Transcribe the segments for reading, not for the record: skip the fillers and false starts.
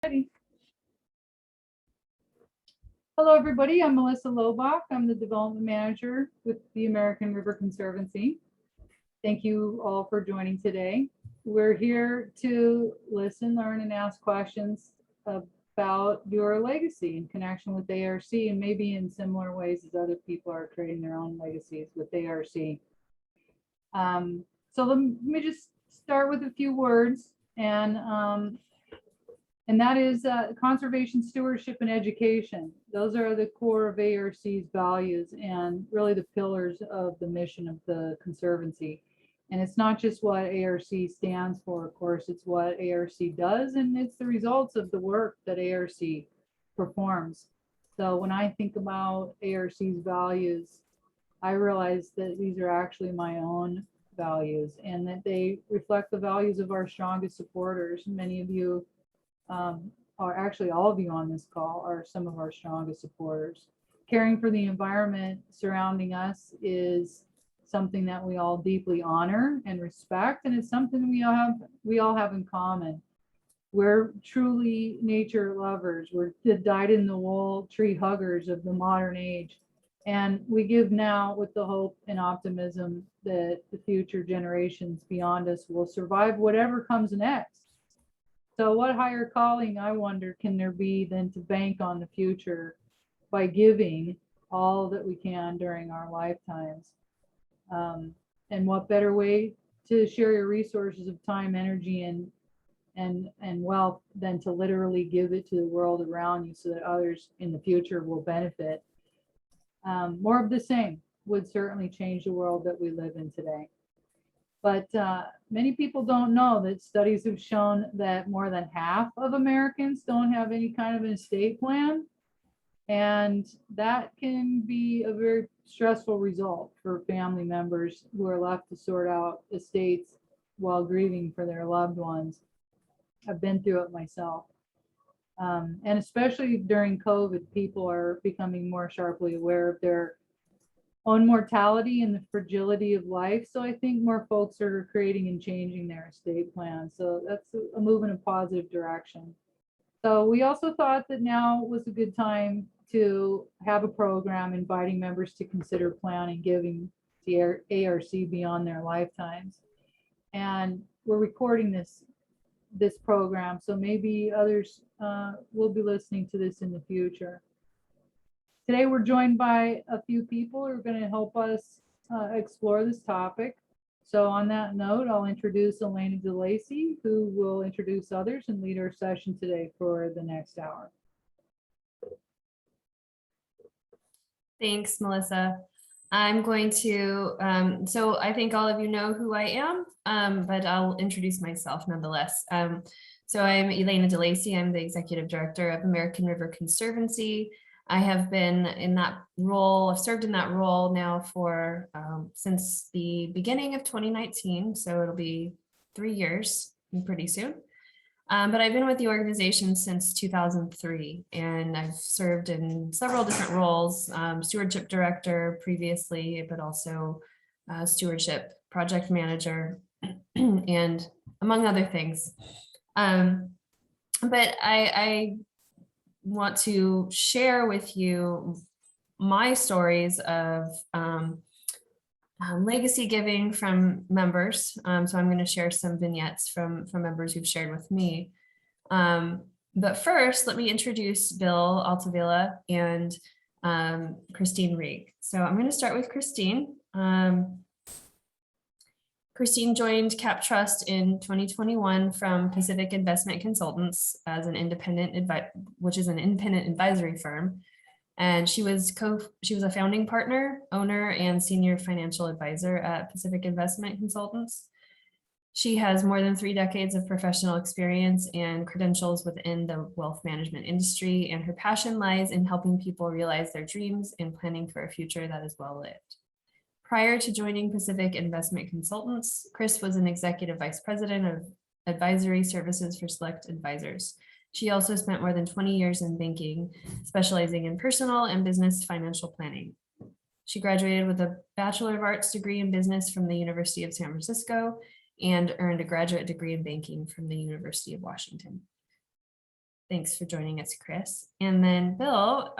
Ready. Hello, everybody. I'm Melissa Lobach. I'm the development manager with the American River Conservancy. Thank you all for joining today. We're here to listen, learn, and ask questions about your legacy in connection with ARC, and maybe in similar ways as other people are creating their own legacies with ARC. So let me just start with a few words, and that is conservation, stewardship, and education. Those are the core of ARC's values and really the pillars of the mission of the Conservancy. And it's not just what ARC stands for, of course, it's what ARC does, and it's the results of the work that ARC performs. So when I think about ARC's values, I realize that these are actually my own values and that they reflect the values of our strongest supporters. Many of you are actually all of you on this call are some of our strongest supporters. Caring for the environment surrounding us is something that we all deeply honor and respect, and it's something we all have in common. We're truly nature lovers. We're the dyed-in-the-wool tree huggers of the modern age, and we give now with the hope and optimism that the future generations beyond us will survive whatever comes next. So what higher calling, I wonder, can there be than to bank on the future by giving all that we can during our lifetimes? And what better way to share your resources of time, energy, and wealth than to literally give it to the world around you so that others in the future will benefit? More of the same would certainly change the world that we live in today. But many people don't know that studies have shown that more than half of Americans don't have any kind of an estate plan. And that can be a very stressful result for family members who are left to sort out estates while grieving for their loved ones. I've been through it myself. And especially during COVID, people are becoming more sharply aware of their own mortality and the fragility of life. So I think more folks are creating and changing their estate plans. So that's a move in a positive direction. So we also thought that now was a good time to have a program inviting members to consider planning giving the ARC beyond their lifetimes. And we're recording this program, so maybe others will be listening to this in the future. Today, we're joined by a few people who are going to help us explore this topic. So on that note, I'll introduce Elena Delacey, who will introduce others and lead our session today for the next hour. Thanks, Melissa. I'm going to, so I think all of you know who I am, but I'll introduce myself nonetheless. So I'm Elena Delacey. I'm the Executive Director of American River Conservancy. I have been in that role, I've served in that role now for since the beginning of 2019, so it'll be 3 years pretty soon. But I've been with the organization since 2003, and I've served in several different roles, stewardship director previously, but also stewardship project manager, and among other things. But I want to share with you my stories of legacy giving from members. So I'm going to share some vignettes from members who've shared with me. But first, let me introduce Bill Altavilla and Christine Reig. So I'm going to start with Christine. Christine joined Cap Trust in 2021 from Pacific Investment Consultants as an independent which is an independent advisory firm. And she was a founding partner, owner, and senior financial advisor at Pacific Investment Consultants. She has more than 3 decades of professional experience and credentials within the wealth management industry, and her passion lies in helping people realize their dreams and planning for a future that is well lived. Prior to joining Pacific Investment Consultants, Chris was an executive vice president of advisory services for Select Advisors. She also spent more than 20 years in banking, specializing in personal and business financial planning. She graduated with a Bachelor of Arts degree in business from the University of San Francisco and earned a graduate degree in banking from the University of Washington. Thanks for joining us, Chris. And then Bill.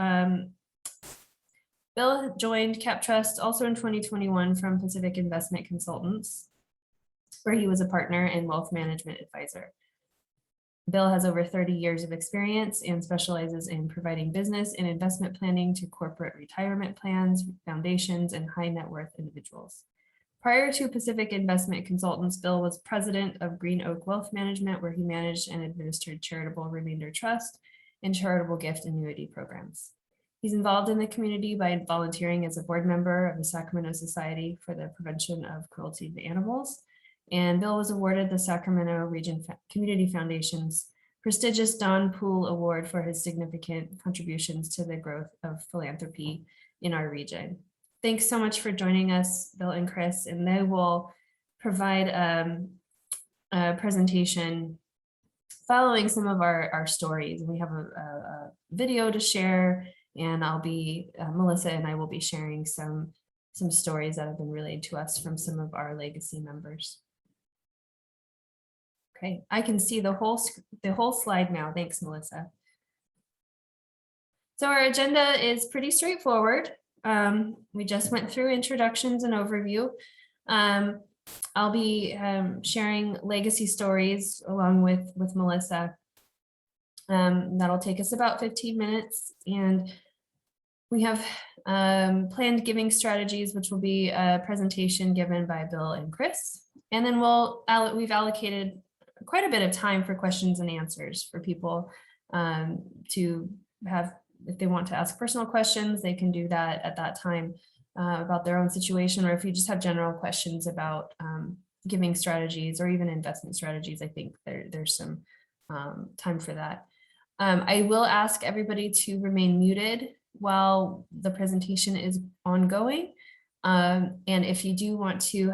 Bill joined CapTrust also in 2021 from Pacific Investment Consultants, where he was a partner and wealth management advisor. Bill has over 30 years of experience and specializes in providing business and investment planning to corporate retirement plans, foundations, and high net worth individuals. Prior to Pacific Investment Consultants, Bill was president of Green Oak Wealth Management, where he managed and administered Charitable Remainder Trust and charitable gift annuity programs. He's involved in the community by volunteering as a board member of the Sacramento Society for the Prevention of Cruelty to Animals. And Bill was awarded the Sacramento Region Community Foundation's prestigious Don Poole Award for his significant contributions to the growth of philanthropy in our region. Thanks so much for joining us, Bill and Chris, and they will provide a presentation following some of our stories. And we have a video to share, and I'll be, Melissa and I will be sharing some stories that have been relayed to us from some of our legacy members. Okay, I can see the whole slide now. Thanks, Melissa. So our agenda is pretty straightforward. We just went through introductions and overview. I'll be sharing legacy stories along with Melissa. That'll take us about 15 minutes. And we have planned giving strategies, which will be a presentation given by Bill and Chris. And then we've allocated quite a bit of time for questions and answers for people to have. If they want to ask personal questions, they can do that at that time about their own situation, or if you just have general questions about giving strategies or even investment strategies, I think there's some time for that. I will ask everybody to remain muted while the presentation is ongoing. And if you do want to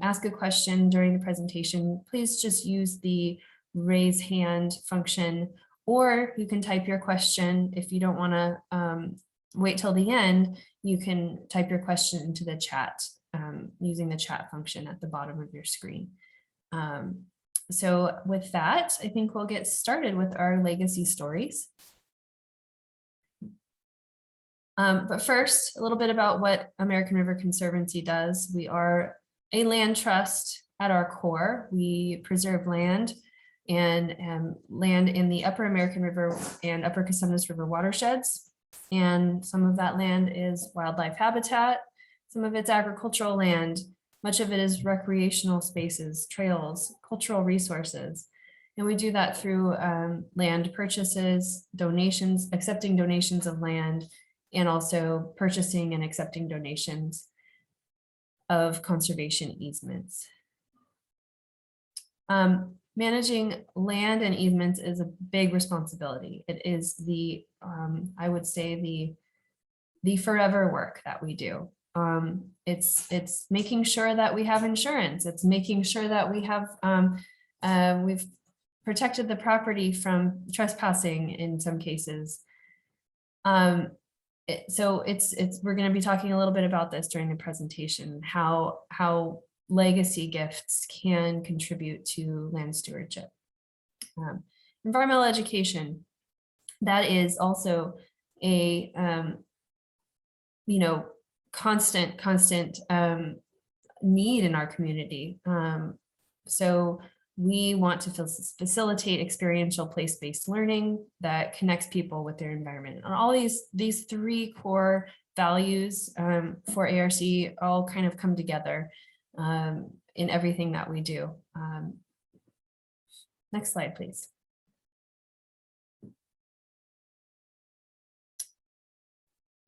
ask a question during the presentation, please just use the raise hand function, or you can type your question. If you don't want to wait till the end, you can type your question into the chat using the chat function at the bottom of your screen. So with that, I think we'll get started with our legacy stories. But first, a little bit about what American River Conservancy does. We are a land trust at our core. We preserve land and land in the Upper American River and Upper Cosumnes River watersheds. And some of that land is wildlife habitat, some of it's agricultural land, much of it is recreational spaces, trails, cultural resources. And we do that through land purchases, donations, accepting donations of land, and also purchasing and accepting donations of conservation easements. Managing land and easements is a big responsibility. It is the, I would say, the forever work that we do. It's making sure that we have insurance. It's making sure that we have, we've protected the property from trespassing in some cases. So we're going to be talking a little bit about this during the presentation, how legacy gifts can contribute to land stewardship. Environmental education, that is also a constant need in our community. So we want to facilitate experiential place-based learning that connects people with their environment. And all these three core values for ARC all kind of come together in everything that we do. Next slide, please.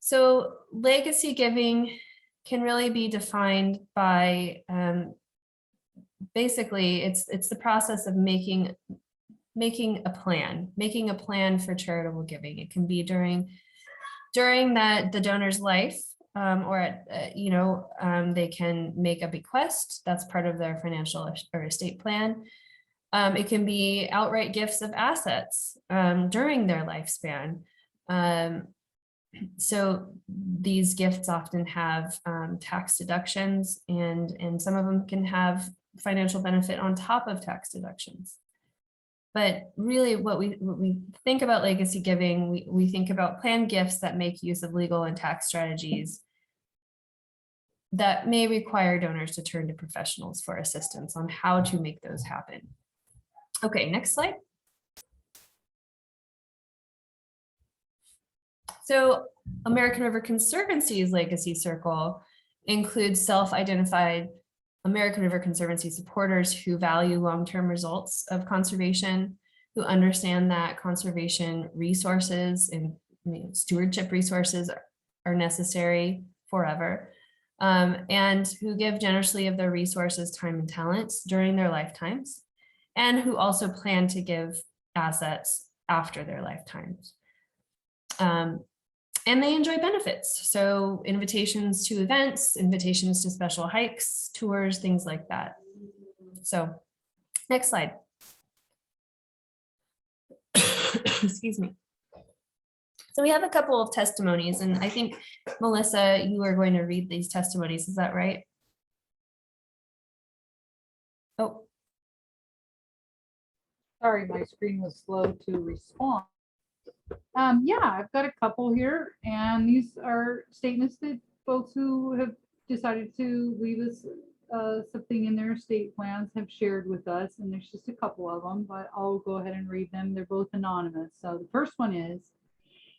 So legacy giving can really be defined by basically it's the process of making a plan for charitable giving. It can be during the donor's life, or they can make a bequest. That's part of their financial or estate plan. It can be outright gifts of assets during their lifespan. So these gifts often have tax deductions, and some of them can have financial benefit on top of tax deductions. But really what we think about legacy giving, we think about planned gifts that make use of legal and tax strategies that may require donors to turn to professionals for assistance on how to make those happen. Okay, next slide. So American River Conservancy's legacy circle includes self-identified American River Conservancy supporters who value long-term results of conservation, who understand that conservation resources and stewardship resources are necessary forever, and who give generously of their resources, time, and talents during their lifetimes, and who also plan to give assets after their lifetimes. And they enjoy benefits. So invitations to events, invitations to special hikes, tours, things like that. So next slide. Excuse me. So we have a couple of testimonies, and I think, Melissa, you are going to read these testimonies. Is that right? Oh. Sorry, my screen was slow to respond. Yeah, I've got a couple here, and these are statements that folks who have decided to leave us something in their estate plans have shared with us, and there's just a couple of them, but I'll go ahead and read them. They're both anonymous. So the first one is,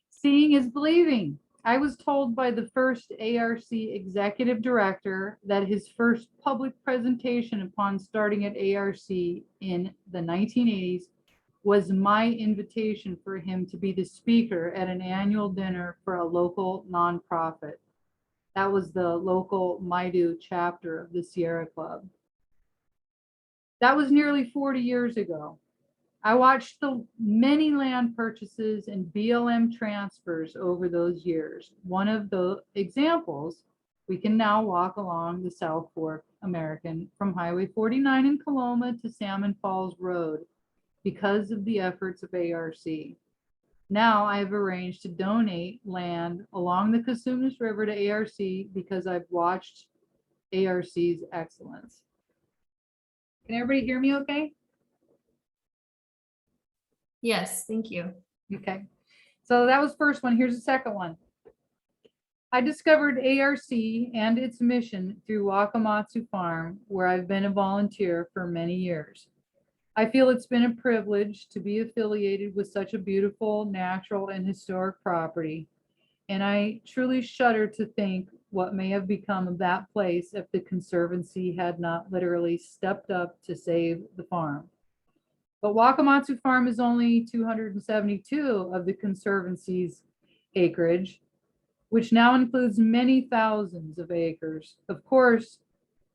seeing is believing. I was told by the first ARC executive director that his first public presentation upon starting at ARC in the 1980s was my invitation for him to be the speaker at an annual dinner for a local nonprofit. That was the local Maidu chapter of the Sierra Club. That was nearly 40 years ago. I watched the many land purchases and BLM transfers over those years. One of the examples, we can now walk along the South Fork American from Highway 49 in Coloma to Salmon Falls Road because of the efforts of ARC. Now I've arranged to donate land along the Cosumnes River to ARC because I've watched ARC's excellence. Can everybody hear me okay? Yes, thank you. Okay, so that was first one. Here's the second one. I discovered ARC and its mission through Wakamatsu Farm, where I've been a volunteer for many years. I feel it's been a privilege to be affiliated with such a beautiful, natural, and historic property, and I truly shudder to think what may have become of that place if the Conservancy had not literally stepped up to save the farm. But Wakamatsu Farm is only 272 of the Conservancy's acreage, which now includes many thousands of acres. Of course,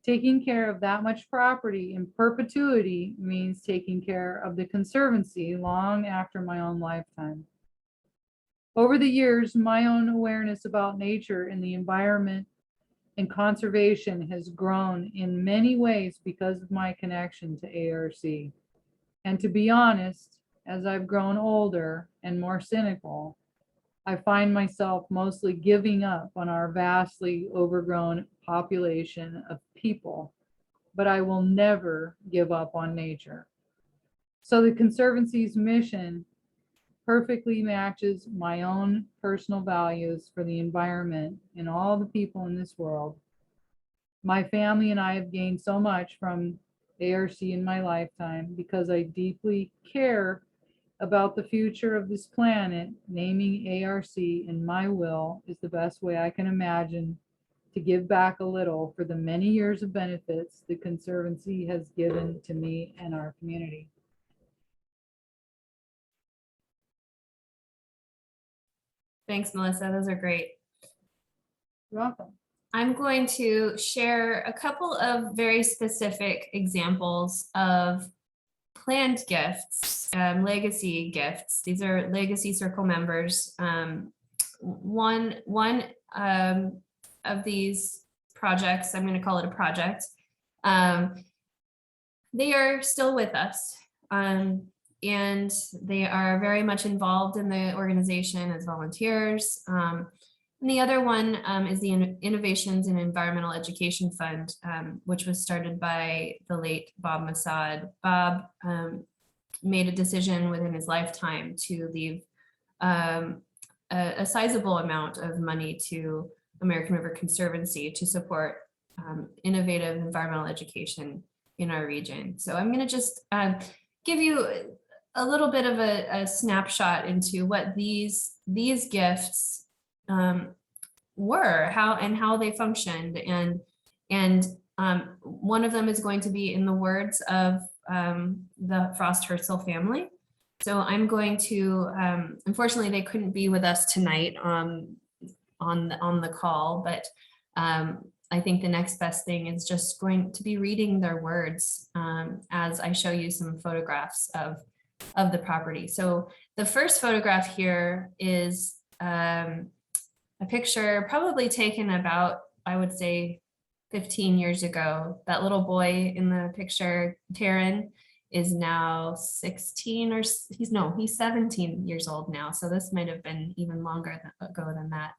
taking care of that much property in perpetuity means taking care of the Conservancy long after my own lifetime. Over the years, my own awareness about nature and the environment and conservation has grown in many ways because of my connection to ARC. And to be honest, as I've grown older and more cynical, I find myself mostly giving up on our vastly overgrown population of people, but I will never give up on nature. So the Conservancy's mission perfectly matches my own personal values for the environment and all the people in this world. My family and I have gained so much from ARC in my lifetime because I deeply care about the future of this planet. Naming ARC in my will is the best way I can imagine to give back a little for the many years of benefits the Conservancy has given to me and our community. Thanks, Melissa. Those are great. You're welcome. I'm going to share a couple of very specific examples of planned gifts, legacy gifts. These are legacy circle members. One of these projects, I'm going to call it a project, they are still with us, and they are very much involved in the organization as volunteers. And the other one is the Innovations in Environmental Education Fund, which was started by the late Bob Massad. Bob made a decision within his lifetime to leave a sizable amount of money to American River Conservancy to support innovative environmental education in our region. So I'm going to just give you a little bit of a snapshot into what these gifts were, how they functioned, and one of them is going to be in the words of the Frost Herzl family. So I'm going to, unfortunately, they couldn't be with us tonight on the call, but I think the next best thing is just going to be reading their words as I show you some photographs of the property. So the first photograph here is a picture probably taken about, I would say, 15 years ago. That little boy in the picture, Taryn, is now 16 or he's 17 years old now. So this might have been even longer ago than that.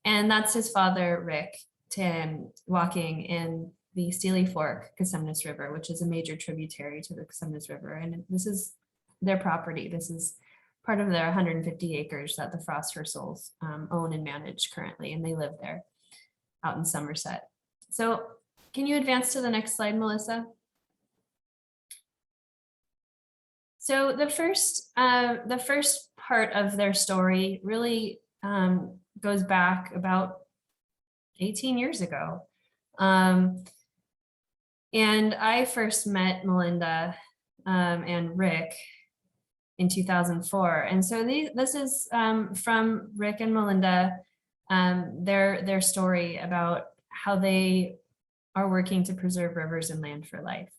And that's his father, Rick, walking in the Steely Fork Cosumnes River, which is a major tributary to the Cosumnes River. And this is their property. This is part of their 150 acres that the Frost Herzls own and manage currently, and they live there out in Somerset. So can you advance to the next slide, Melissa? So the first part of their story really goes back about 18 years ago. And I first met Melinda and Rick in 2004. And so this is from Rick and Melinda, their story about how they are working to preserve rivers and land for life.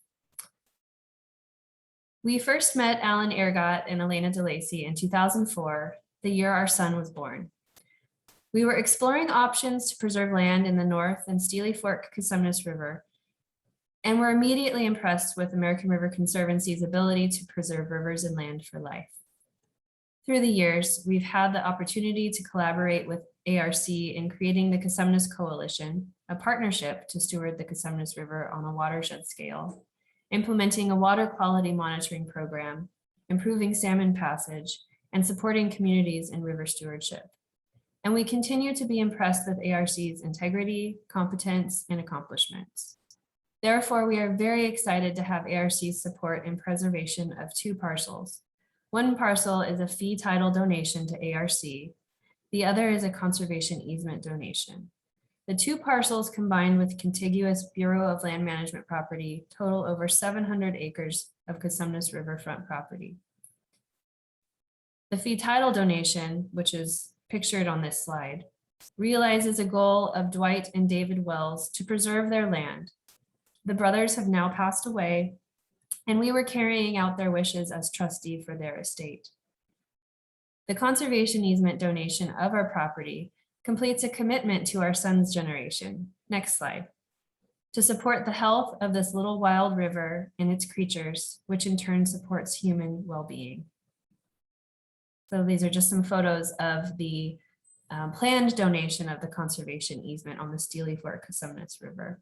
We first met Alan Ergot and Elena Delacey in 2004, the year our son was born. We were exploring options to preserve land in the North and Steely Fork Cosumnes River, and were immediately impressed with American River Conservancy's ability to preserve rivers and land for life. Through the years, we've had the opportunity to collaborate with ARC in creating the Cosumnes Coalition, a partnership to steward the Cosumnes River on a watershed scale, implementing a water quality monitoring program, improving salmon passage, and supporting communities in river stewardship. And we continue to be impressed with ARC's integrity, competence, and accomplishments. Therefore, we are very excited to have ARC's support in preservation of 2 parcels. One parcel is a fee title donation to ARC. The other is a conservation easement donation. The 2 parcels combined with contiguous Bureau of Land Management property total over 700 acres of Cosumnes Riverfront property. The fee title donation, which is pictured on this slide, realizes a goal of Dwight and David Wells to preserve their land. The brothers have now passed away, and we were carrying out their wishes as trustee for their estate. The conservation easement donation of our property completes a commitment to our son's generation. Next slide. To support the health of this little wild river and its creatures, which in turn supports human well-being. So these are just some photos of the planned donation of the conservation easement on the Steely Fork Cosumnes River.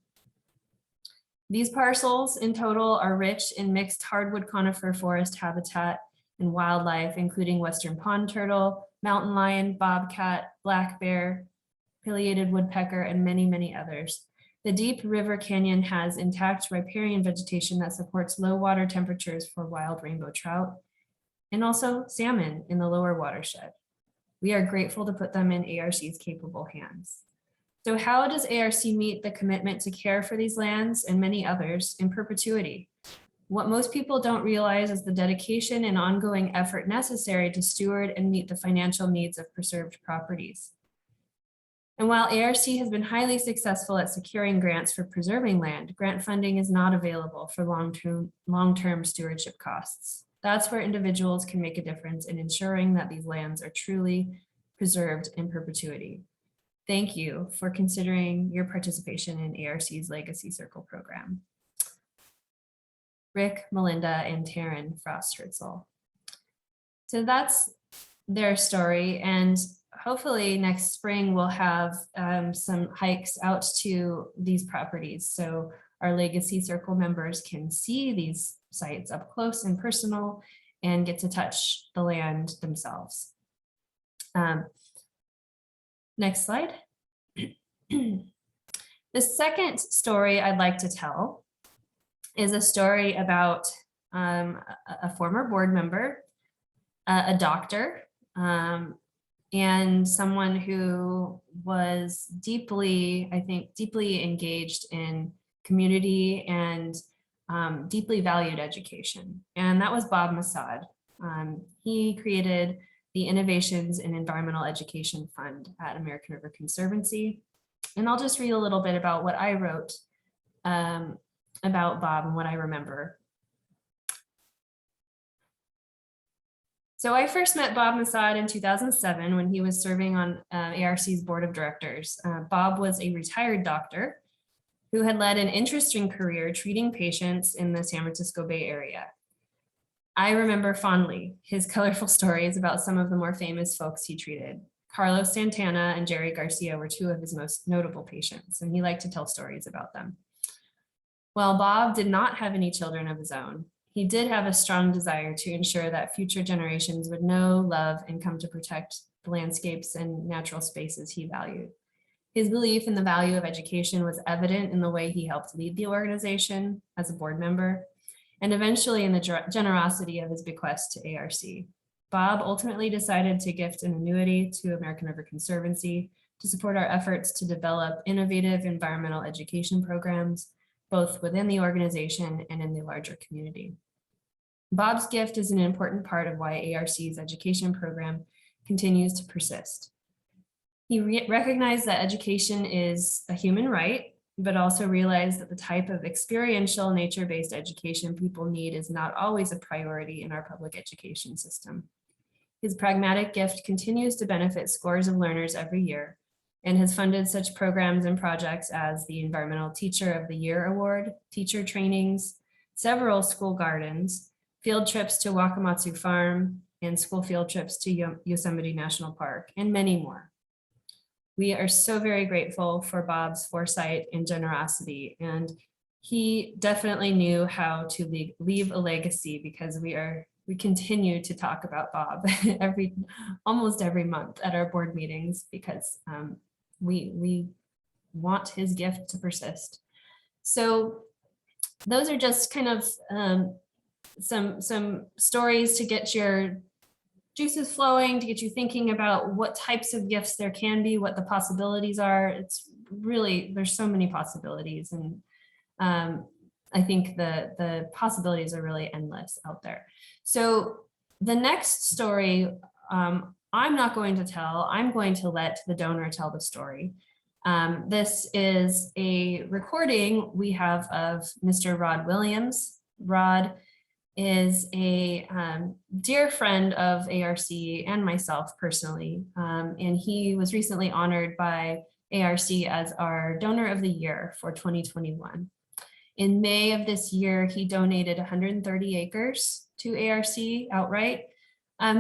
These parcels in total are rich in mixed hardwood conifer forest habitat and wildlife, including western pond turtle, mountain lion, bobcat, black bear, pileated woodpecker, and many, many others. The deep river canyon has intact riparian vegetation that supports low water temperatures for wild rainbow trout and also salmon in the lower watershed. We are grateful to put them in ARC's capable hands. So how does ARC meet the commitment to care for these lands and many others in perpetuity? What most people don't realize is the dedication and ongoing effort necessary to steward and meet the financial needs of preserved properties. And while ARC has been highly successful at securing grants for preserving land, grant funding is not available for long-term stewardship costs. That's where individuals can make a difference in ensuring that these lands are truly preserved in perpetuity. Thank you for considering your participation in ARC's Legacy Circle program. Rick, Melinda, and Taryn Frost Herzl. So that's their story, and hopefully next spring we'll have some hikes out to these properties so our Legacy Circle members can see these sites up close and personal and get to touch the land themselves. Next slide. The second story I'd like to tell is a story about a former board member, a doctor, and someone who was deeply, I think, deeply engaged in community and deeply valued education. And that was Bob Masad. He created the Innovations in Environmental Education Fund at American River Conservancy. And I'll just read a little bit about what I wrote about Bob and what I remember. So I first met Bob Masad in 2007 when he was serving on ARC's board of directors. Bob was a retired doctor who had led an interesting career treating patients in the San Francisco Bay Area. I remember fondly his colorful stories about some of the more famous folks he treated. Carlos Santana and Jerry Garcia were two of his most notable patients, and he liked to tell stories about them. While Bob did not have any children of his own, he did have a strong desire to ensure that future generations would know, love, and come to protect the landscapes and natural spaces he valued. His belief in the value of education was evident in the way he helped lead the organization as a board member, and eventually in the generosity of his bequest to ARC. Bob ultimately decided to gift an annuity to American River Conservancy to support our efforts to develop innovative environmental education programs, both within the organization and in the larger community. Bob's gift is an important part of why ARC's education program continues to persist. He recognized that education is a human right, but also realized that the type of experiential nature-based education people need is not always a priority in our public education system. His pragmatic gift continues to benefit scores of learners every year and has funded such programs and projects as the Environmental Teacher of the Year Award, teacher trainings, several school gardens, field trips to Wakamatsu Farm, and school field trips to Yosemite National Park, and many more. We are so very grateful for Bob's foresight and generosity, and he definitely knew how to leave a legacy, because we continue to talk about Bob almost every month at our board meetings, because we want his gift to persist. So those are just kind of some stories to get your juices flowing, to get you thinking about what types of gifts there can be, what the possibilities are. It's really, there's so many possibilities, and I think the possibilities are really endless out there. So the next story, I'm not going to tell, I'm going to let the donor tell the story. This is a recording we have of Mr. Rod Williams. Rod is a dear friend of ARC and myself personally, and he was recently honored by ARC as our Donor of the Year for 2021. In May of this year, he donated 130 acres to ARC outright.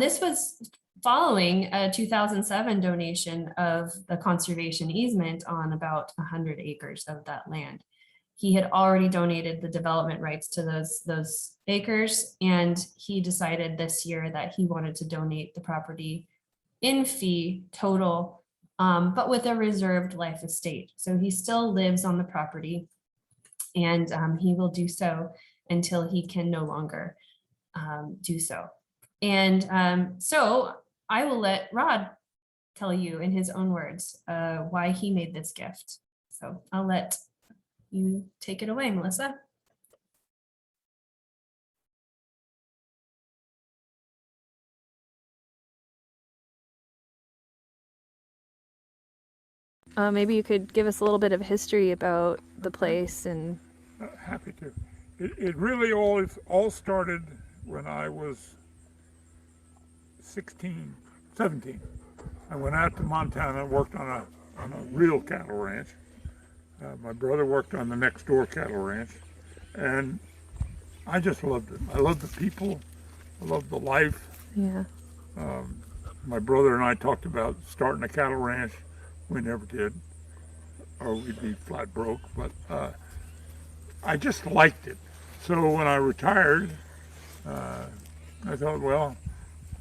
This was following a 2007 donation of the conservation easement on about 100 acres of that land. He had already donated the development rights to those acres, and he decided this year that he wanted to donate the property in fee total, but with a reserved life estate. So he still lives on the property, and he will do so until he can no longer do so. And so I will let Rod tell you in his own words why he made this gift. So I'll let you take it away, Melissa. Maybe you could give us a little bit of history about the place and. Happy to. It really all started when I was 17. I went out to Montana and worked on a real cattle ranch. My brother worked on the next door cattle ranch, and I just loved it. I loved the people. I loved the life. Yeah. My brother and I talked about starting a cattle ranch. We never did, or we'd be flat broke, but I just liked it. So when I retired, I thought, well,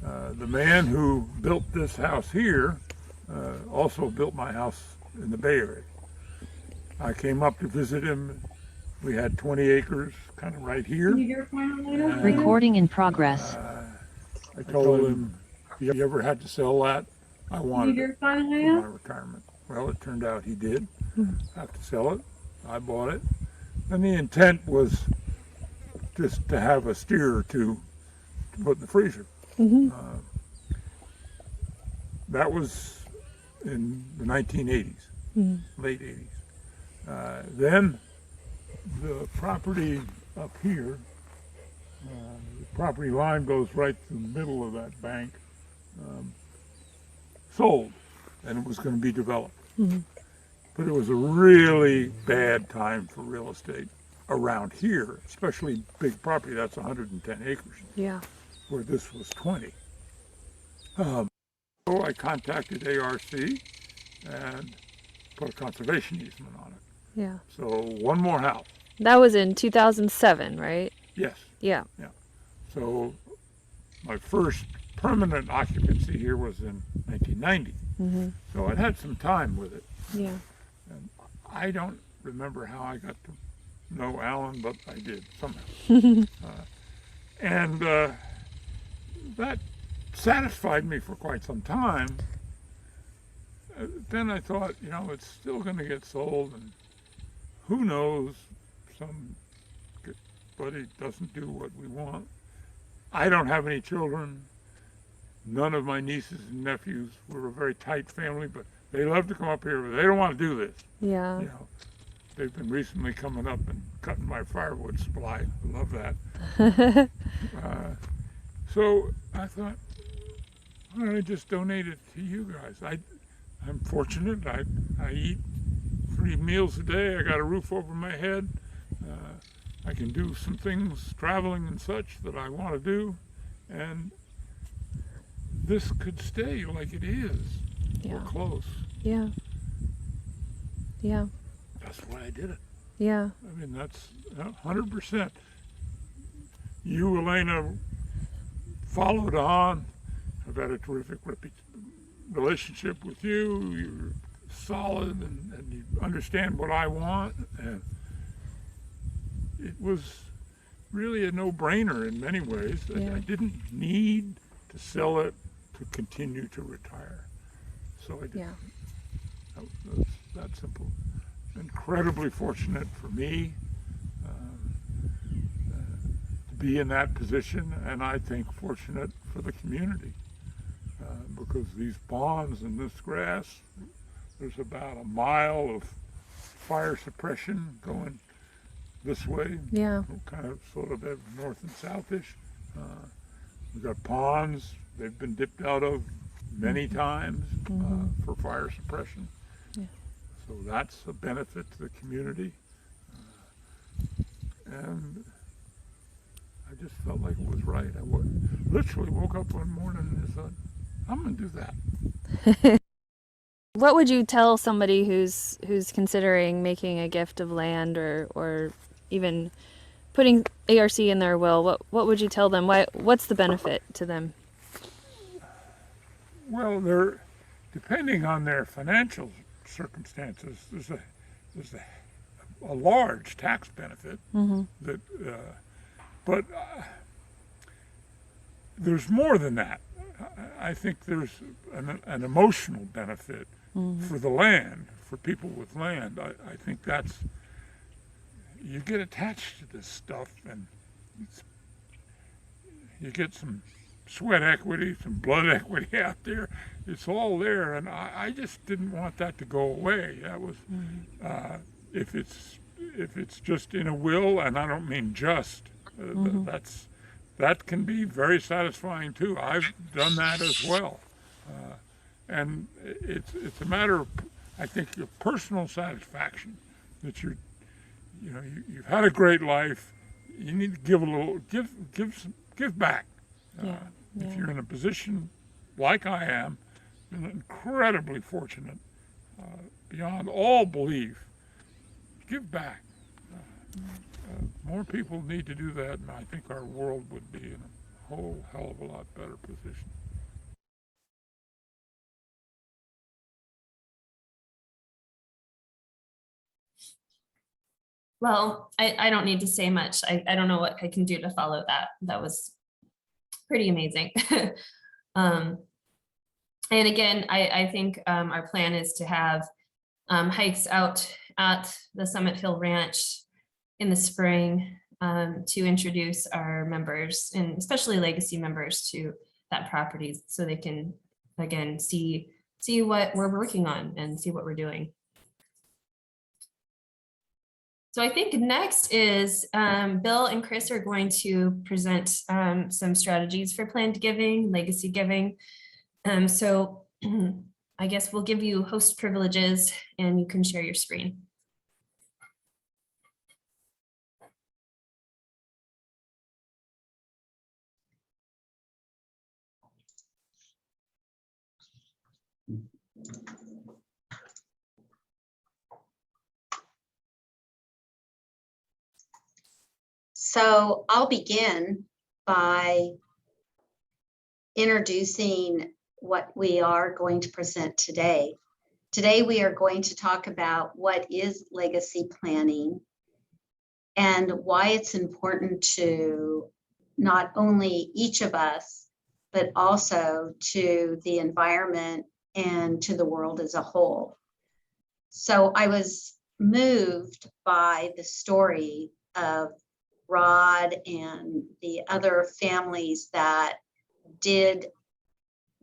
the man who built this house here also built my house in the Bay Area. I came up to visit him. We had 20 acres kind of right here. Can you hear it fine, Elena? And, Recording in progress. I told him, if you ever had to sell that, I Can you wanted hear it it fine, for my Elena? retirement. Well, it turned out he did have to sell it. I bought it. And the intent was just to have a steer or two to put in the freezer. That was in the 1980s, late 80s. Then the property up here, the property line goes right through the middle of that bank, sold, and it was going to be developed. But it was a really bad time for real estate around here, especially big property. That's 110 acres, Yeah. where this was 20. So I contacted ARC and put a conservation easement on it. Yeah. So one more house. That was in 2007, right? Yes. Yeah. So my first permanent occupancy here was in 1990. So I'd had some time with it. Yeah. And I don't remember how I got to know Alan, but I did somehow. And that satisfied me for quite some time. Then I thought, you know, it's still going to get sold, and who knows, somebody doesn't do what we want. I don't have any children. None of my nieces and nephews. We're a very tight family, but they love to come up here, but they don't want to do this. Yeah. You know, they've been recently coming up and cutting my firewood supply. I love that. So I thought, why don't I just donate it to you guys? I'm fortunate. I eat 3 meals a day. I got a roof over my head. I can do some things, traveling and such, that I want to do. And this could stay like it is. Yeah. We're close. Yeah. Yeah. That's why I did it. Yeah. I mean, that's 100%. You, Elena, followed on. I've had a terrific relationship with you. You're solid and you understand what I want. And it was really a no-brainer in many ways. Yeah. I didn't need to sell it to continue to retire. So I did. Yeah. That's that simple. Incredibly fortunate for me to be in that position, and I think fortunate for the community because these ponds and this grass, there's about a mile of fire suppression going this way, Yeah. kind of sort of north and southish. We've got ponds they've been dipped out of many times for fire suppression. Yeah. So that's a benefit to the community. And I just felt like it was right. I literally woke up one morning and thought, I'm going to do that. What would you tell somebody who's considering making a gift of land or even putting ARC in their will? What would you tell them? What's the benefit to them? Well, they're depending on their financial circumstances. There's a large tax benefit that, but there's more than that. I think there's an emotional benefit for the land, for people with land. I think that's, you get attached to this stuff and you get some sweat equity, some blood equity out there. It's all there, and I just didn't want that to go away. That was, if it's just in a will, and I don't mean just, that can be very satisfying too. I've done that as well, and it's a matter of, I think, your personal satisfaction that you've had a great life. You need to give a little, give back. If you're in a position like I am, been incredibly fortunate, beyond all belief, give back. More people need to do that, and I think our world would be in a whole hell of a lot better position. Well, I don't need to say much. I don't know what I can do to follow that. That was pretty amazing. And again, I think our plan is to have hikes out at the Summit Hill Ranch in the spring to introduce our members, and especially legacy members, to that property so they can, again, see what we're working on and see what we're doing. So I think next is Bill and Chris are going to present some strategies for planned giving, legacy giving. So I guess we'll give you host privileges and you can share your screen. So I'll begin by introducing what we are going to present today. Today, we are going to talk about what is legacy planning and why it's important to not only each of us, but also to the environment and to the world as a whole. So I was moved by the story of Rod and the other families that did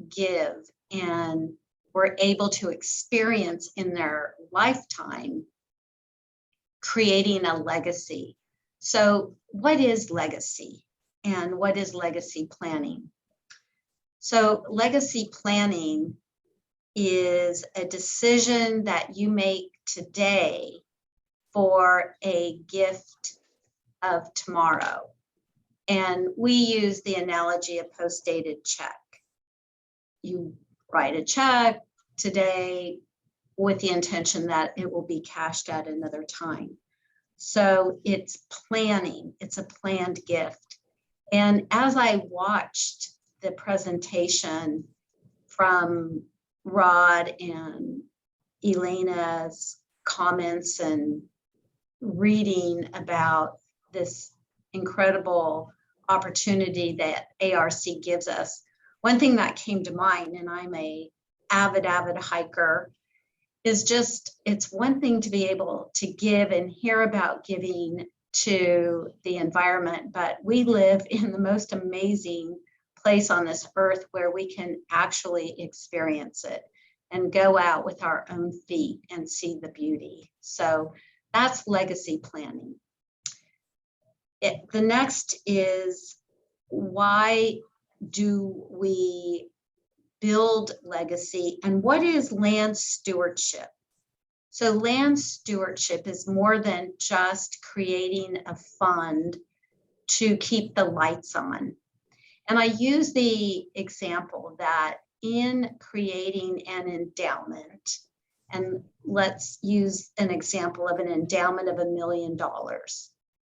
give and were able to experience in their lifetime creating a legacy. So what is legacy and what is legacy planning? So legacy planning is a decision that you make today for a gift of tomorrow. And we use the analogy of post-dated check. You write a check today with the intention that it will be cashed at another time. So it's planning, it's a planned gift. And as I watched the presentation from Rod and Elena's comments and reading about this incredible opportunity that ARC gives us, one thing that came to mind, and I'm a avid hiker, is just, it's one thing to be able to give and hear about giving to the environment, but we live in the most amazing place on this earth where we can actually experience it and go out with our own feet and see the beauty. So that's legacy planning. The next is, why do we build legacy and what is land stewardship? So land stewardship is more than just creating a fund to keep the lights on. And I use the example that in creating an endowment, and let's use an example of an endowment of $1 million.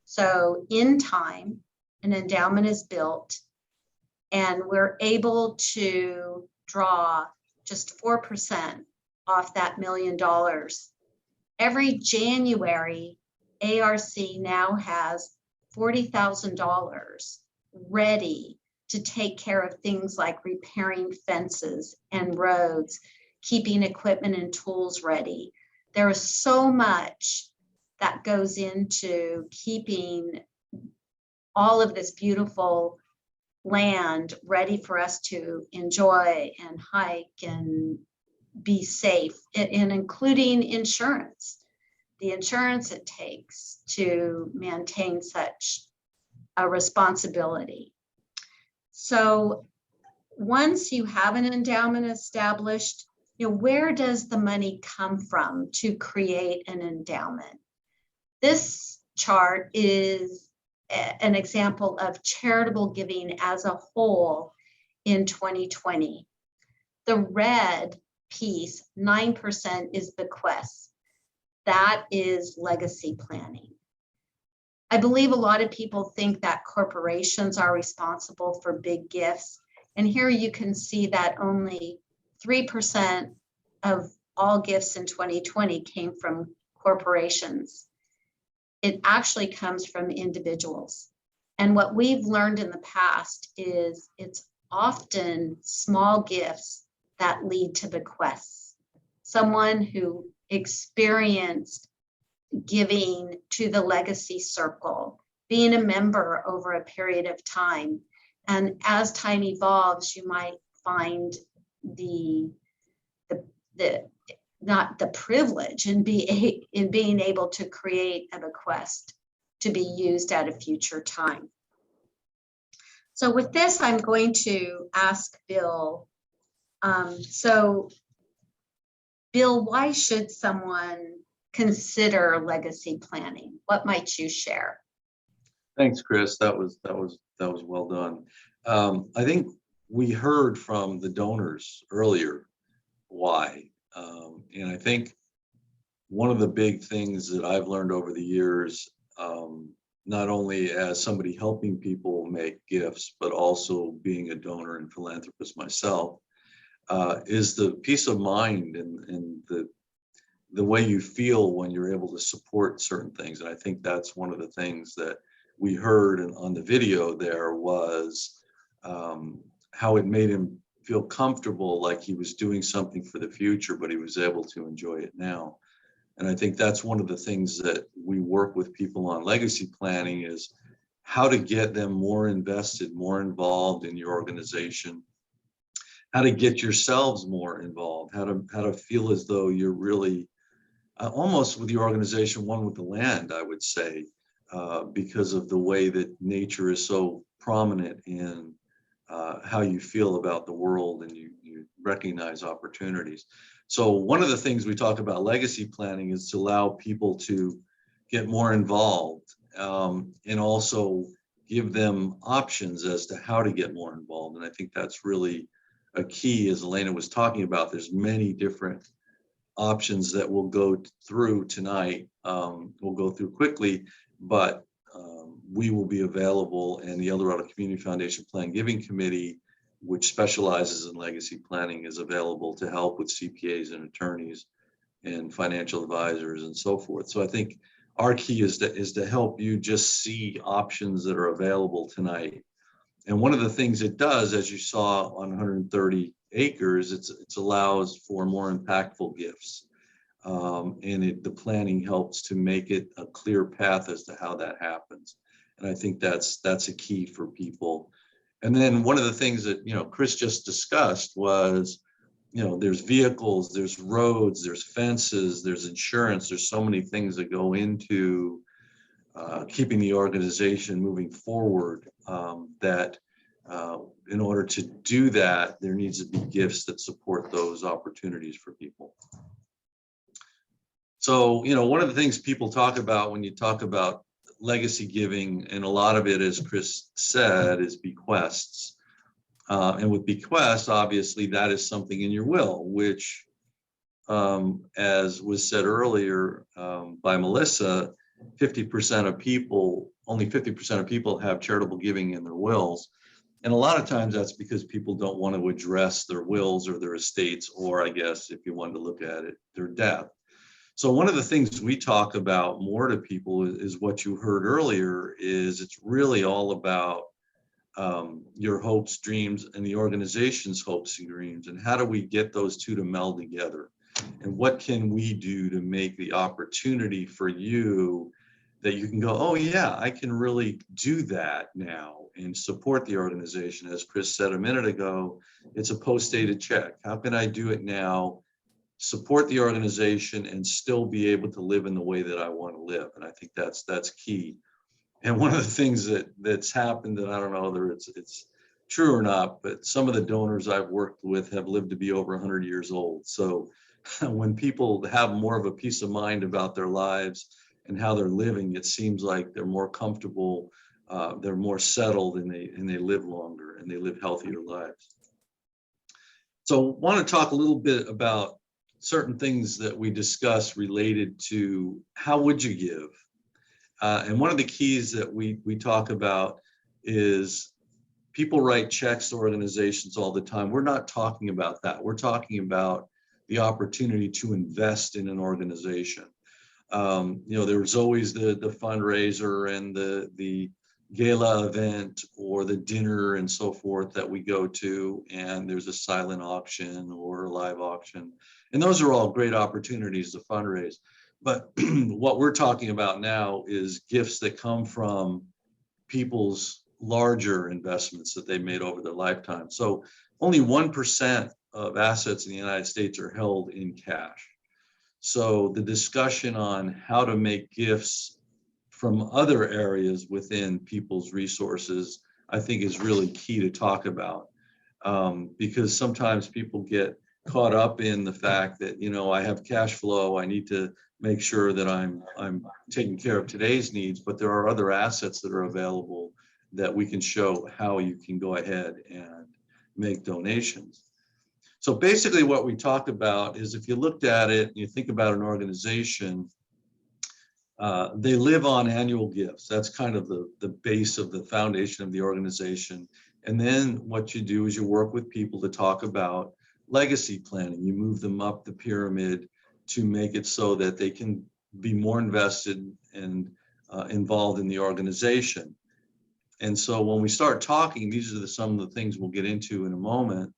So in time, an endowment is built and we're able to draw just 4% off that $1 million. Every January, ARC now has $40,000 ready to take care of things like repairing fences and roads, keeping equipment and tools ready. There is so much that goes into keeping all of this beautiful land ready for us to enjoy and hike and be safe, and including insurance, the insurance it takes to maintain such a responsibility. So once you have an endowment established, where does the money come from to create an endowment? This chart is an example of charitable giving as a whole in 2020. The red piece, 9%, is bequests. That is legacy planning. I believe a lot of people think that corporations are responsible for big gifts. And here you can see that only 3% of all gifts in 2020 came from corporations. It actually comes from individuals. And what we've learned in the past is it's often small gifts that lead to bequests. Someone who experienced giving to the legacy circle, being a member over a period of time. And as time evolves, you might find not the privilege in being able to create a bequest to be used at a future time. So with this, I'm going to ask Bill. So Bill, why should someone consider legacy planning? What might you share? Thanks, Chris. That was well done. I think we heard from the donors earlier why, and I think one of the big things that I've learned over the years, not only as somebody helping people make gifts, but also being a donor and philanthropist myself, is the peace of mind and the way you feel when you're able to support certain things. And I think that's one of the things that we heard on the video there was how it made him feel comfortable, like he was doing something for the future, but he was able to enjoy it now. And I think that's one of the things that we work with people on legacy planning is how to get them more invested, more involved in your organization, how to get yourselves more involved, how to feel as though you're really almost with your organization, one with the land, I would say, because of the way that nature is so prominent in how you feel about the world and you recognize opportunities. So one of the things we talk about legacy planning is to allow people to get more involved and also give them options as to how to get more involved. And I think that's really a key, as Elena was talking about. There's many different options that we'll go through tonight. We'll go through quickly, but we will be available, and the El Dorado Community Foundation Plan Giving Committee, which specializes in legacy planning, is available to help with CPAs and attorneys and financial advisors and so forth. So I think our key is to help you just see options that are available tonight. And one of the things it does, as you saw on 130 acres, it allows for more impactful gifts. And the planning helps to make it a clear path as to how that happens. And I think that's a key for people. And then one of the things that, Chris just discussed was, there's vehicles, there's roads, there's fences, there's insurance, there's so many things that go into keeping the organization moving forward, that in order to do that, there needs to be gifts that support those opportunities for people. So, one of the things people talk about when you talk about legacy giving, and a lot of it, as Chris said, is bequests. And with bequests, obviously, that is something in your will, which, as was said earlier by Melissa, only 50% of people have charitable giving in their wills. And a lot of times that's because people don't want to address their wills or their estates, or I guess if you wanted to look at it, their death. So one of the things we talk about more to people is what you heard earlier, is it's really all about your hopes, dreams, and the organization's hopes and dreams, and how do we get those two to meld together? And what can we do to make the opportunity for you that you can go, oh yeah, I can really do that now and support the organization. As Chris said a minute ago, it's a post-dated check. How can I do it now, support the organization, and still be able to live in the way that I want to live? And I think that's key. And one of the things that's happened, that I don't know whether it's true or not, but some of the donors I've worked with have lived to be over 100 years old. So when people have more of a peace of mind about their lives and how they're living, it seems like they're more comfortable, they're more settled, and they live longer and they live healthier lives. So I want to talk a little bit about certain things that we discussed related to how would you give? And one of the keys that we talk about is people write checks to organizations all the time. We're not talking about that. We're talking about the opportunity to invest in an organization. There's always the fundraiser and the gala event or the dinner and so forth that we go to, and there's a silent auction or a live auction. And those are all great opportunities to fundraise. But what we're talking about now is gifts that come from people's larger investments that they made over their lifetime. So only 1% of assets in the United States are held in cash. So the discussion on how to make gifts from other areas within people's resources, I think is really key to talk about. Because sometimes people get caught up in the fact that, I have cash flow, I need to make sure that I'm taking care of today's needs, but there are other assets that are available that we can show how you can go ahead and make donations. So basically what we talk about is, if you looked at it and you think about an organization, they live on annual gifts. That's kind of the base of the foundation of the organization. And then what you do is you work with people to talk about legacy planning. You move them up the pyramid to make it so that they can be more invested and involved in the organization. And so when we start talking, these are some of the things we'll get into in a moment.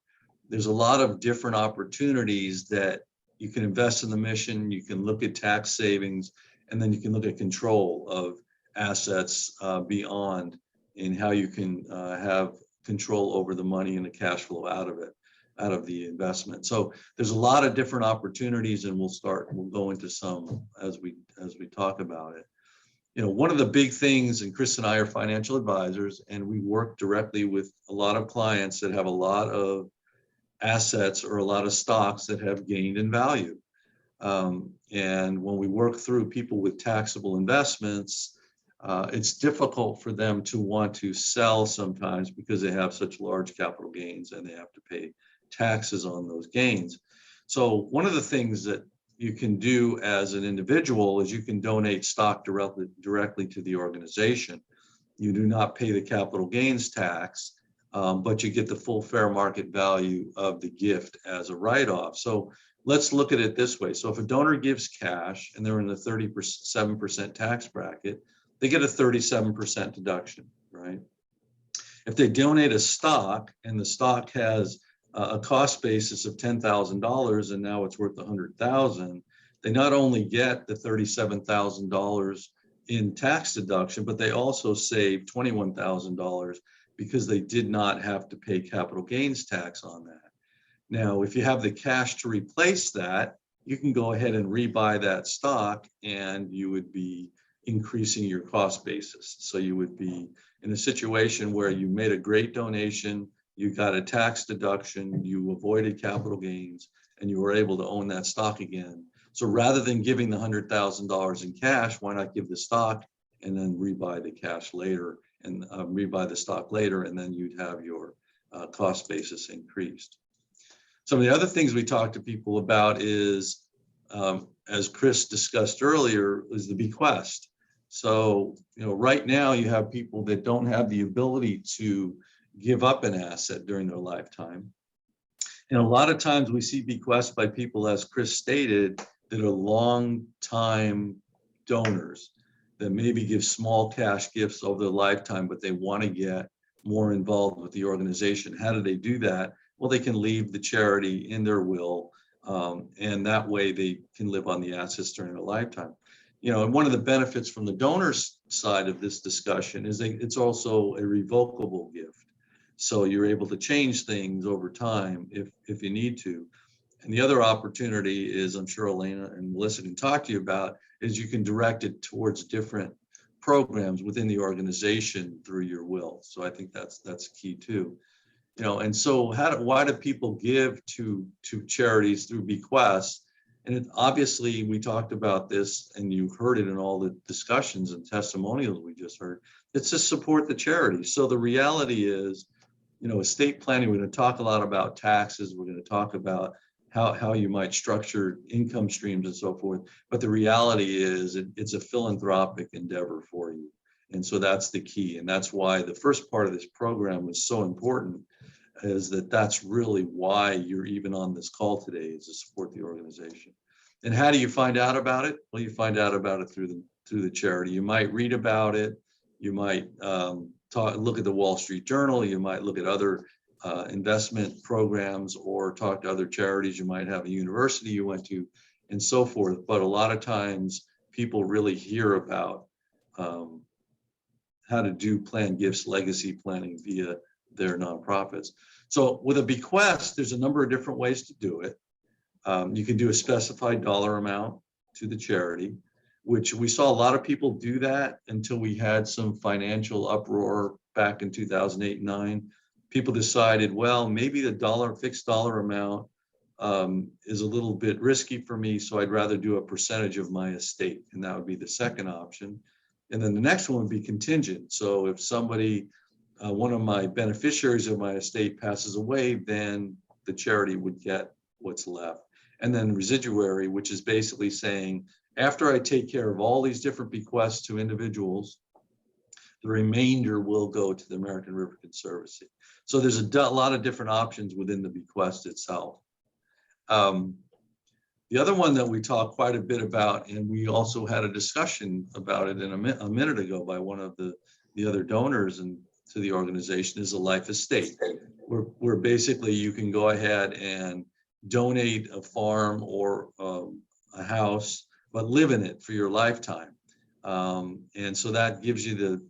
There's a lot of different opportunities that you can invest in the mission. You can look at tax savings, and then you can look at control of assets beyond, and how you can have control over the money and the cash flow out of the investment. So there's a lot of different opportunities, and we'll go into some as we talk about it. One of the big things, and Chris and I are financial advisors, and we work directly with a lot of clients that have a lot of assets or a lot of stocks that have gained in value. And when we work through people with taxable investments, it's difficult for them to want to sell sometimes because they have such large capital gains and they have to pay taxes on those gains. So one of the things that you can do as an individual is you can donate stock directly to the organization. You do not pay the capital gains tax, but you get the full fair market value of the gift as a write-off. So let's look at it this way. So if a donor gives cash and they're in the 37% tax bracket, they get a 37% deduction, right? If they donate a stock and the stock has a cost basis of $10,000 and now it's worth $100,000, they not only get the $37,000 in tax deduction, but they also save $21,000 because they did not have to pay capital gains tax on that. Now, if you have the cash to replace that, you can go ahead and rebuy that stock and you would be increasing your cost basis. So you would be in a situation where you made a great donation, you got a tax deduction, you avoided capital gains, and you were able to own that stock again. So rather than giving the $100,000 in cash, why not give the stock and then rebuy the cash later and rebuy the stock later, and then you'd have your cost basis increased. Some of the other things we talk to people about is, as Chris discussed earlier, is the bequest. So, right now you have people that don't have the ability to give up an asset during their lifetime. And a lot of times we see bequests by people, as Chris stated, that are long-time donors that maybe give small cash gifts over their lifetime, but they want to get more involved with the organization. How do they do that? Well, they can leave the charity in their will, and that way they can live on the assets during their lifetime. And one of the benefits from the donor's side of this discussion is that it's also a revocable gift. So you're able to change things over time if you need to. And the other opportunity is, I'm sure Elena and Melissa can talk to you about, is you can direct it towards different programs within the organization through your will. So I think that's key too. And so why do people give to charities through bequests? And obviously we talked about this, and you've heard it in all the discussions and testimonials we just heard. It's to support the charity. So the reality is, estate planning, we're going to talk a lot about taxes. We're going to talk about how you might structure income streams and so forth. But the reality is it's a philanthropic endeavor for you. And so that's the key. And that's why the first part of this program was so important, is that that's really why you're even on this call today, is to support the organization. And how do you find out about it? Well, you find out about it through the charity. You might read about it. You might look at the Wall Street Journal. You might look at other investment programs, or talk to other charities. You might have a university you went to, and so forth. But a lot of times people really hear about how to do planned gifts, legacy planning via their nonprofits. So with a bequest, there's a number of different ways to do it. You can do a specified dollar amount to the charity, which we saw a lot of people do that until we had some financial uproar back in 2008 and 9. People decided, well, maybe the fixed dollar amount is a little bit risky for me, so I'd rather do a percentage of my estate, and that would be the second option. And then the next one would be contingent. So if somebody, one of my beneficiaries of my estate passes away, then the charity would get what's left. And then residuary, which is basically saying, after I take care of all these different bequests to individuals, the remainder will go to the American River Conservancy. So there's a lot of different options within the bequest itself. The other one that we talked quite a bit about, and we also had a discussion about it in a minute ago by one of the other donors and to the organization, is a life estate, where basically you can go ahead and donate a farm or a house, but live in it for your lifetime. And so that gives you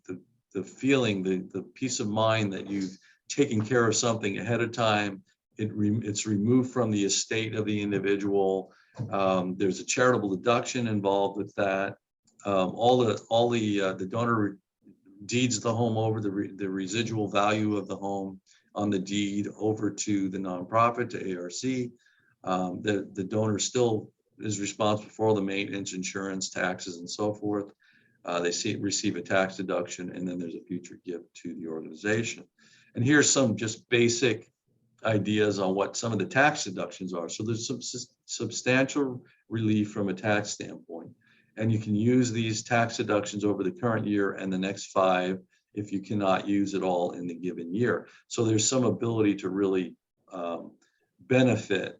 the feeling, the peace of mind that you've taken care of something ahead of time. It's removed from the estate of the individual. There's a charitable deduction involved with that. All the donor deeds the home over, the residual value of the home on the deed over to the nonprofit, to ARC. The donor still is responsible for all the maintenance, insurance, taxes, and so forth. They receive a tax deduction, and then there's a future gift to the organization. And here's some just basic ideas on what some of the tax deductions are. So there's some substantial relief from a tax standpoint. And you can use these tax deductions over the current year and the next 5 if you cannot use it all in the given year. So there's some ability to really benefit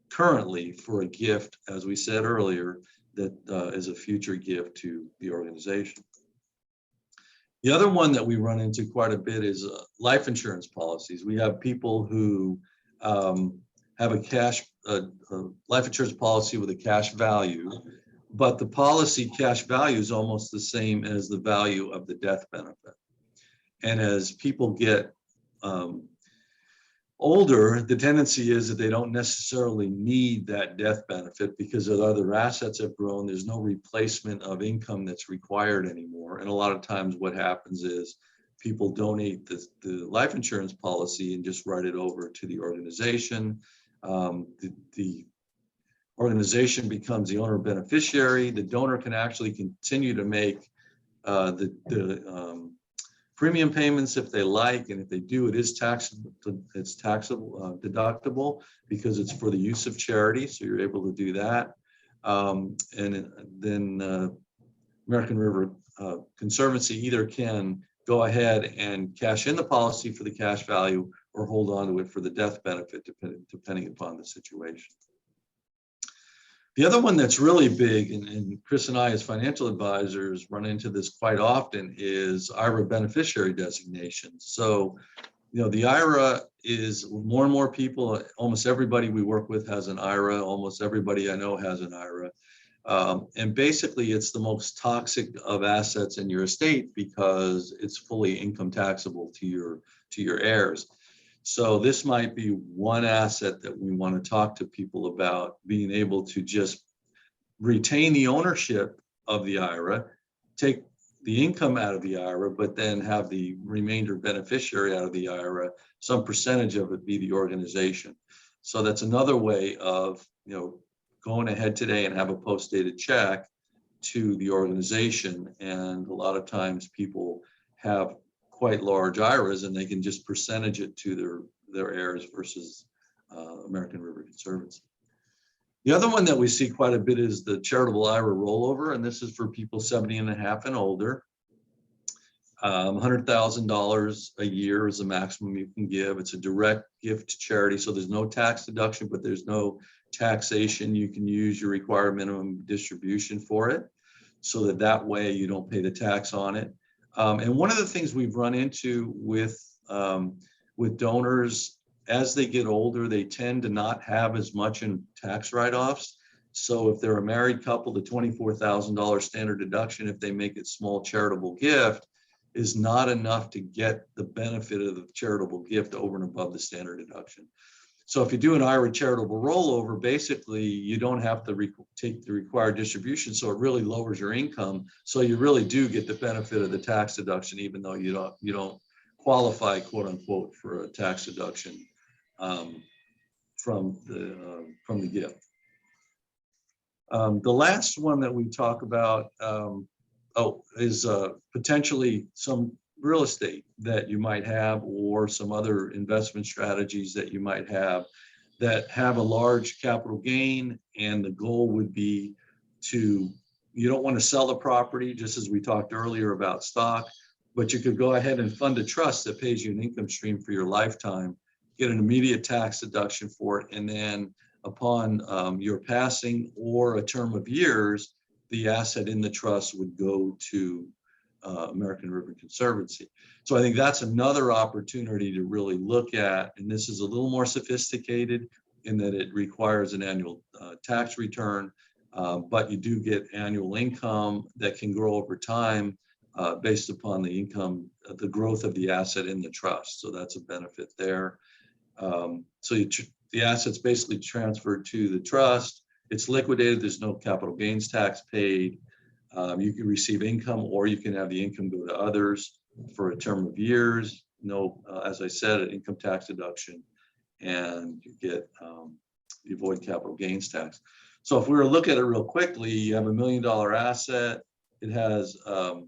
currently for a gift, as we said earlier, that is a future gift to the organization. The other one that we run into quite a bit is life insurance policies. We have people who have a life insurance policy with a cash value, but the policy cash value is almost the same as the value of the death benefit. And as people get older, the tendency is that they don't necessarily need that death benefit because their other assets have grown. There's no replacement of income that's required anymore. And a lot of times what happens is people donate the life insurance policy and just write it over to the organization. The organization becomes the owner beneficiary. The donor can actually continue to make the premium payments if they like, and if they do, it is taxable. It's taxable deductible because it's for the use of charity. So you're able to do that, and then American River Conservancy either can go ahead and cash in the policy for the cash value or hold on to it for the death benefit, depending upon the situation. The other one that's really big, and Chris and I as financial advisors run into this quite often, is Ira Beneficiary Designation. So, the IRA is more and more people, almost everybody we work with has an IRA, almost everybody I know has an IRA. And basically it's the most toxic of assets in your estate because it's fully income taxable to your heirs. So this might be one asset that we want to talk to people about, being able to just retain the ownership of the IRA, take the income out of the IRA, but then have the remainder beneficiary out of the IRA, some percentage of it be the organization. So that's another way of, going ahead today and have a post-dated check to the organization. And a lot of times people have quite large IRAs and they can just percentage it to their heirs versus American River Conservancy. The other one that we see quite a bit is the Charitable Ira Rollover, and this is for people 70 and a half and older. $100,000 a year is the maximum you can give. It's a direct gift to charity, so there's no tax deduction, but there's no taxation. You can use your required minimum distribution for it, so that way you don't pay the tax on it. And one of the things we've run into with donors, as they get older, they tend to not have as much in tax write-offs. So if they're a married couple, the $24,000 standard deduction, if they make it small charitable gift, is not enough to get the benefit of the charitable gift over and above the standard deduction. So if you do an IRA charitable rollover, basically you don't have to take the required distribution, so it really lowers your income. So you really do get the benefit of the tax deduction, even though you don't qualify, quote unquote, for a tax deduction from the gift. The last one that we talk about is potentially some real estate that you might have, or some other investment strategies that you might have that have a large capital gain, and the goal would be you don't want to sell the property, just as we talked earlier about stock, but you could go ahead and fund a trust that pays you an income stream for your lifetime, get an immediate tax deduction for it, and then upon your passing or a term of years, the asset in the trust would go to American River Conservancy. So I think that's another opportunity to really look at, and this is a little more sophisticated in that it requires an annual tax return, but you do get annual income that can grow over time based upon the income, the growth of the asset in the trust. So that's a benefit there. So the asset's basically transferred to the trust. It's liquidated. There's no capital gains tax paid. You can receive income, or you can have the income go to others for a term of years. No, as I said, an income tax deduction, and you avoid capital gains tax. So if we were to look at it real quickly, you have $1 million asset. It has a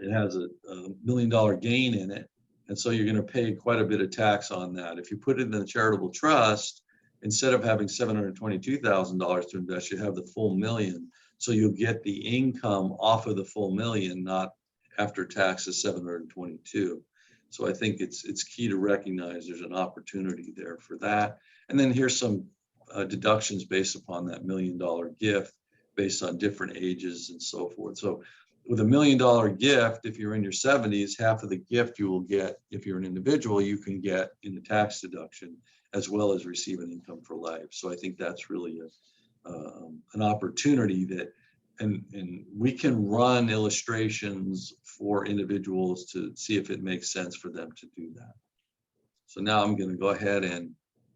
$1 million gain in it. And so you're going to pay quite a bit of tax on that. If you put it in the charitable trust, instead of having $722,000 to invest, you have the full $1 million. So you'll get the income off of the full $1 million, not after taxes $722. So I think it's key to recognize there's an opportunity there for that. And then here's some deductions based upon that $1 million gift, based on different ages and so forth. So with $1 million gift, if you're in your 70s, half of the gift you will get, if you're an individual, you can get in the tax deduction, as well as receive an income for life. So I think that's really an opportunity that, and we can run illustrations for individuals to see if it makes sense for them to do that. So now I'm going to go ahead and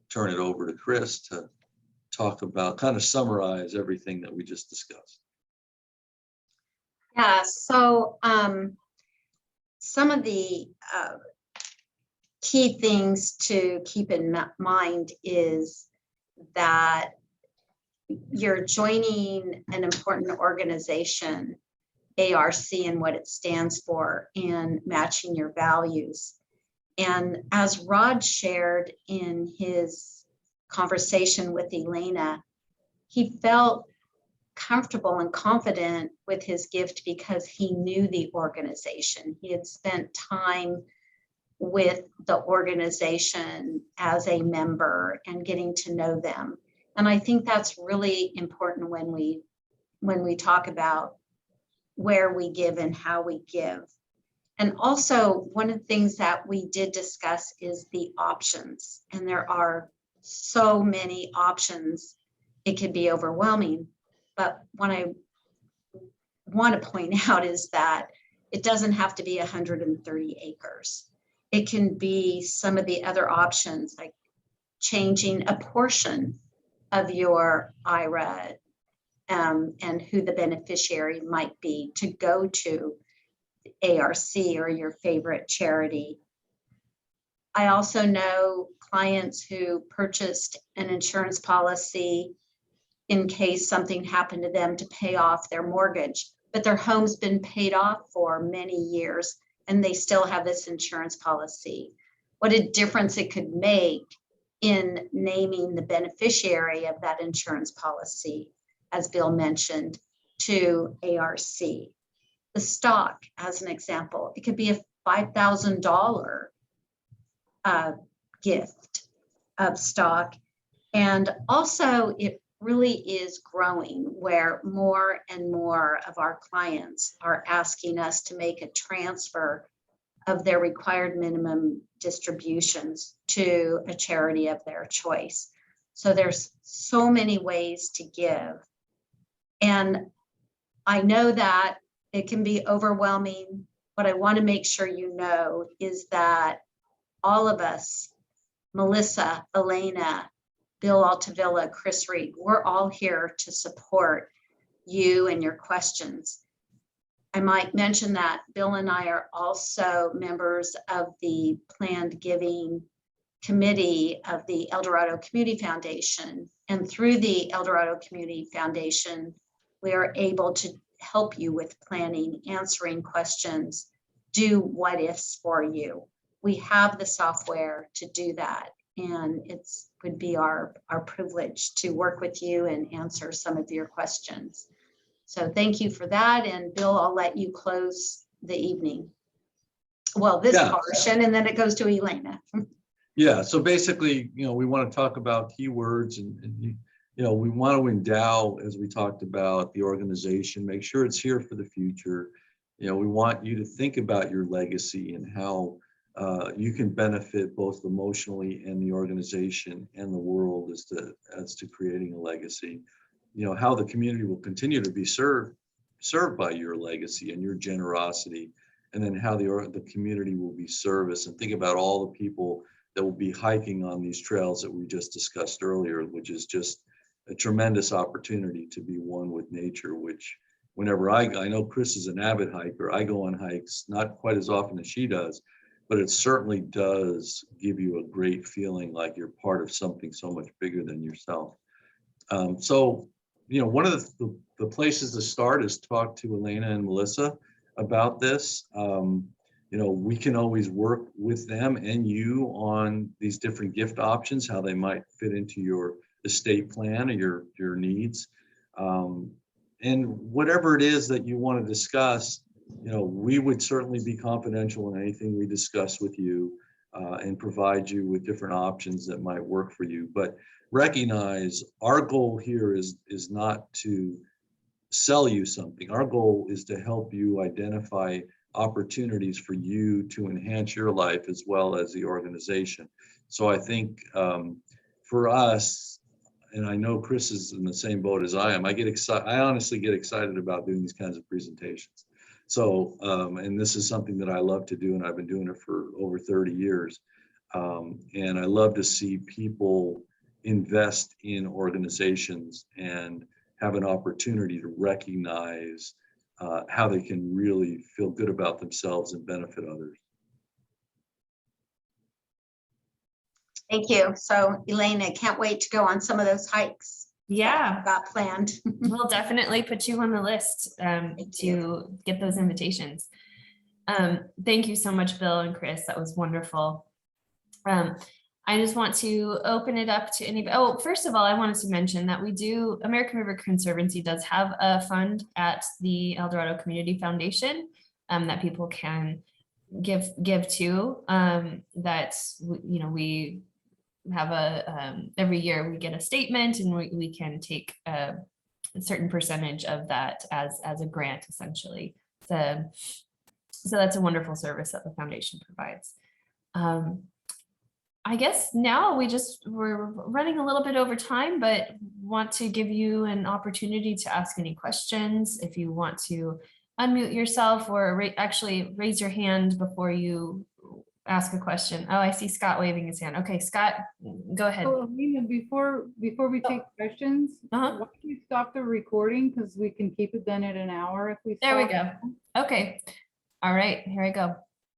turn it over to Chris to talk about, kind of summarize everything that we just discussed. Yeah, so some of the key things to keep in mind is that you're joining an important organization, ARC, and what it stands for, and matching your values. And as Rod shared in his conversation with Elena, he felt comfortable and confident with his gift because he knew the organization. He had spent time with the organization as a member and getting to know them. And I think that's really important when we talk about where we give and how we give. And also, one of the things that we did discuss is the options. And there are so many options, it can be overwhelming. But what I want to point out is that it doesn't have to be 130 acres. It can be some of the other options, like changing a portion of your IRA and who the beneficiary might be to go to ARC or your favorite charity. I also know clients who purchased an insurance policy in case something happened to them to pay off their mortgage, but their home's been paid off for many years and they still have this insurance policy. What a difference it could make in naming the beneficiary of that insurance policy, as Bill mentioned, to ARC. The stock, as an example, it could be a $5,000 gift of stock. And also it really is growing where more and more of our clients are asking us to make a transfer of their required minimum distributions to a charity of their choice. So there's so many ways to give. And I know that it can be overwhelming. What I want to make sure you know is that all of us, Melissa, Elena, Bill Altavilla, Chris Reed, we're all here to support you and your questions. I might mention that Bill and I are also members of the planned giving committee of the El Dorado Community Foundation. And through the El Dorado Community Foundation, we are able to help you with planning, answering questions, do what ifs for you. We have the software to do that. And it would be our privilege to work with you and answer some of your questions. So thank you for that. And Bill, I'll let you close the evening. Well, this portion, and then it goes to Elena. Yeah, so basically, we want to talk about keywords and we want to endow, as we talked about, the organization, make sure it's here for the future. We want you to think about your legacy and how you can benefit both emotionally and the organization and the world as to creating a legacy. How the community will continue to be served by your legacy and your generosity, and then how the community will be serviced. And think about all the people that will be hiking on these trails that we just discussed earlier, which is just a tremendous opportunity to be one with nature, which whenever I know Chris is an avid hiker, I go on hikes, not quite as often as she does, but it certainly does give you a great feeling like you're part of something so much bigger than yourself. So, one of the places to start is talk to Elena and Melissa about this. We can always work with them and you on these different gift options, how they might fit into your estate plan or your needs. And whatever it is that you want to discuss, we would certainly be confidential in anything we discuss with you and provide you with different options that might work for you. But recognize our goal here is not to sell you something. Our goal is to help you identify opportunities for you to enhance your life as well as the organization. So I think for us, and I know Chris is in the same boat as I am, I honestly get excited about doing these kinds of presentations. So, and this is something that I love to do, and I've been doing it for over 30 years. And I love to see people invest in organizations and have an opportunity to recognize how they can really feel good about themselves and benefit others. Thank you. So Elena, can't wait to go on some of those hikes. Yeah, Got planned. we'll definitely put you on the list to get those invitations. Thank you so much, Bill and Chris. That was wonderful. I just want to open it up to anybody. Oh, first of all, I wanted to mention that American River Conservancy does have a fund at the El Dorado Community Foundation that people can give to. That we have every year we get a statement, and we can take a certain percentage of that as a grant, essentially. So that's a wonderful service that the foundation provides. I guess now we're running a little bit over time, but want to give you an opportunity to ask any questions. If you want to unmute yourself or actually raise your hand before you ask a question. Oh, I see Scott waving his hand. Okay, Scott, go ahead. Oh, Elena, before we take questions, why don't you stop the recording, because we can keep it then at an hour if we There we stop. go. Okay. All right, here I go.